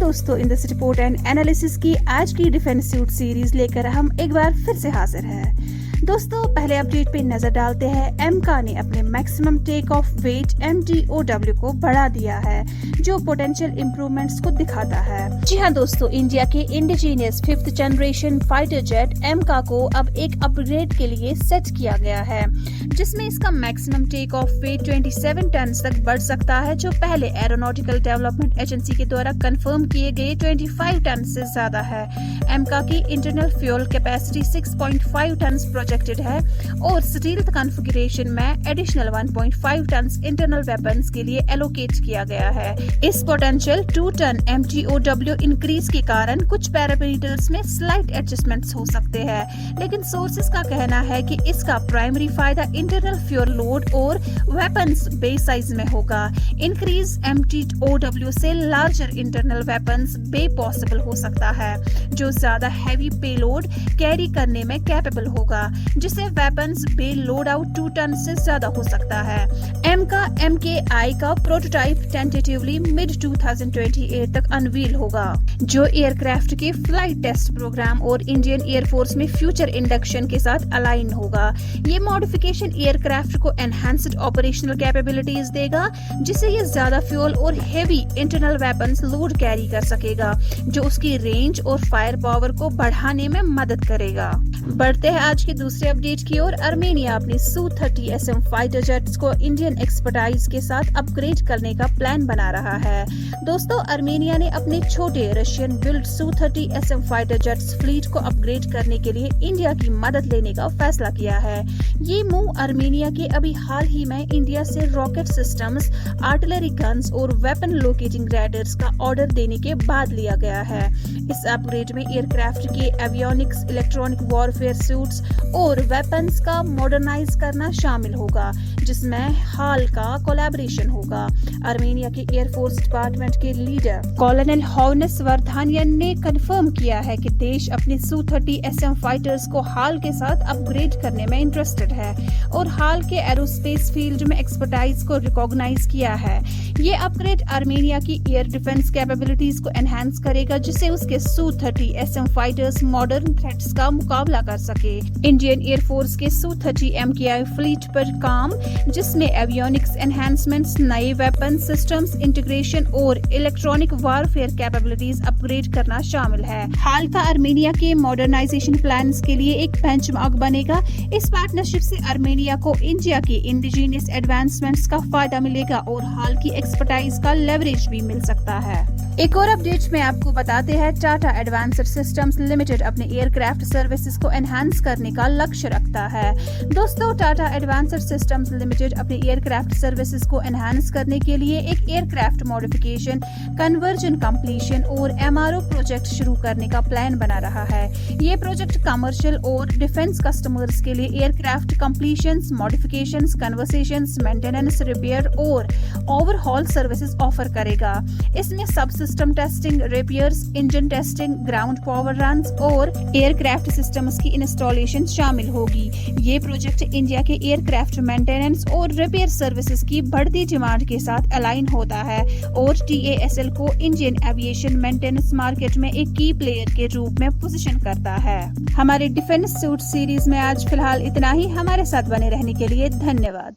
दोस्तों, in this report and analysis की आज की डिफेंस सूट सीरीज लेकर हम एक बार फिर से हाजिर हैं। दोस्तों, पहले अपडेट पे नजर डालते हैं। एमका ने अपने maximum take off weight MTOW को बढ़ा दिया है, जो पोटेंशियल इंप्रूवमेंट्स को दिखाता है। जी हाँ दोस्तों, इंडिया के indigenous 5th generation fighter jet AMCA को अब एक अपग्रेड के लिए सेट किया गया है, जिसमें इसका maximum take off weight 27 ton तक बढ़ सकता है, जो पहले एरोनॉटिकल डेवलपमेंट एजेंसी के द्वारा कंफर्म किए गए 25 टन से ज्यादा है। एमका की internal fuel capacity 6.5 ton projected है और स्टील्थ कॉन्फ़िगरेशन में एडिशनल 1.5 टन इंटरनल वेपन्स के लिए एलोकेट किया गया है। इस पोटेंशियल 2 टन MTOW इंक्रीज के कारण कुछ पैरामीटर्स में स्लाइट एडजस्टमेंट्स हो सकते हैं, लेकिन सोर्सेस का कहना है कि इसका प्राइमरी फायदा इंटरनल फ्यूल लोड और वेपन्स बे साइज में होगा। इंक्रीज MTOW से लार्जर इंटरनल वेपन्स बे पॉसिबल हो सकता है, जो ज्यादा हैवी पेलोड कैरी करने में कैपेबल होगा, जिससे वेपन्स बे लोड आउट 2 टन से ज्यादा हो सकता है। MKI का प्रोटोटाइप टेंटेटिवली मिड 2028 तक अनवील होगा, जो एयरक्राफ्ट के फ्लाइट टेस्ट प्रोग्राम और इंडियन एयरफोर्स में फ्यूचर इंडक्शन के साथ अलाइन होगा। ये मॉडिफिकेशन एयरक्राफ्ट को एनहांस्ड ऑपरेशनल कैपेबिलिटीज देगा, जिससे ये ज्यादा फ्यूल और heavy internal weapons load carry कर सकेगा, जो उसकी रेंज और फायर पावर को बढ़ाने में मदद करेगा। बढ़ते हैं आज के दूसरे अपडेट की ओर। आर्मेनिया अपनी Su-30 SM फाइटर जेट्स को इंडियन एक्सपर्टाइज के साथ अपग्रेड करने का प्लान बना रहा है। दोस्तों, आर्मेनिया ने अपने छोटे Russian build Su-30 SM fighter jets fleet को अपग्रेड करने के लिए इंडिया की मदद लेने का फैसला किया है। ये मूव आर्मेनिया के अभी हाल ही में इंडिया से रॉकेट सिस्टम्स, आर्टिलरी गन्स और वेपन लोकेटिंग रैडर्स का ऑर्डर देने के बाद लिया गया है। इस अपग्रेड में एयरक्राफ्ट के एवियोनिक्स, इलेक्ट्रॉनिक वॉरफेयर सूट्स और वेपन्स का मॉडर्नाइज करना शामिल होगा, जिसमें हाल का कोलैबोरेशन होगा। आर्मेनिया के एयरफोर्स डिपार्टमेंट के लीडर कॉलोनल हॉर्नेस वर्धानियन ने कंफर्म किया है कि देश अपने Su-30 SM फाइटर्स को हाल के साथ अपग्रेड करने में इंटरेस्टेड है और हाल के एरोस्पेस फील्ड में एक्सपर्टाइज को रिकॉग्नाइज किया है। ये अपग्रेड आर्मेनिया की एयर डिफेंस कैपेबिलिटीज को एनहांस करेगा, जिससे उसके Su-30 SM fighters modern threats का मुकाबला कर सके। इंडियन एयरफोर्स के Su-30 MKI फ्लीट पर काम, जिसमें एवियोनिक्स एनहांसमेंट्स, नए वेपन सिस्टम्स इंटीग्रेशन और इलेक्ट्रॉनिक वारफेयर कैपेबिलिटीज अपग्रेड करना शामिल है। हाल का आर्मेनिया के मॉडर्नाइजेशन प्लान्स के लिए एक बेंचमार्क बनेगा। इस पार्टनरशिप से आर्मेनिया को इंडिया के इंडिजीनियस एडवांसमेंट्स का फायदा मिलेगा और हाल की एक्सपर्टाइज का लेवरेज भी मिल सकता है। एक और अपडेट में आपको बताते हैं, टाटा एडवांस्ड सिस्टम्स लिमिटेड अपने एयरक्राफ्ट सर्विसेज को एनहांस करने का लक्ष्य रखता है। दोस्तों, टाटा एडवांस्ड सिस्टम्स लिमिटेड अपने एयरक्राफ्ट सर्विसेज को एनहांस करने के लिए एक एयरक्राफ्ट मॉडिफिकेशन, कन्वर्जन कंप्लीशन और MRO प्रोजेक्ट शुरू करने का प्लान बना रहा है। ये प्रोजेक्ट कमर्शियल और डिफेंस कस्टमर्स के लिए aircraft completions, modifications, conversations, maintenance, repair और ओवरहॉल सर्विसेज ऑफर करेगा। इसमें सब system testing, repairs, engine testing, ground power runs और एयरक्राफ्ट सिस्टम्स की इंस्टॉलेशन शामिल होगी। ये प्रोजेक्ट इंडिया के एयरक्राफ्ट मेंटेनेंस और रिपेयर सर्विसेज की बढ़ती डिमांड के साथ अलाइन होता है और TASL को इंडियन एविएशन मेंटेनेंस मार्केट में एक की प्लेयर के रूप में पोजीशन करता है। हमारे डिफेंस सूट सीरीज में आज फिलहाल इतना ही। हमारे साथ बने रहने के लिए धन्यवाद।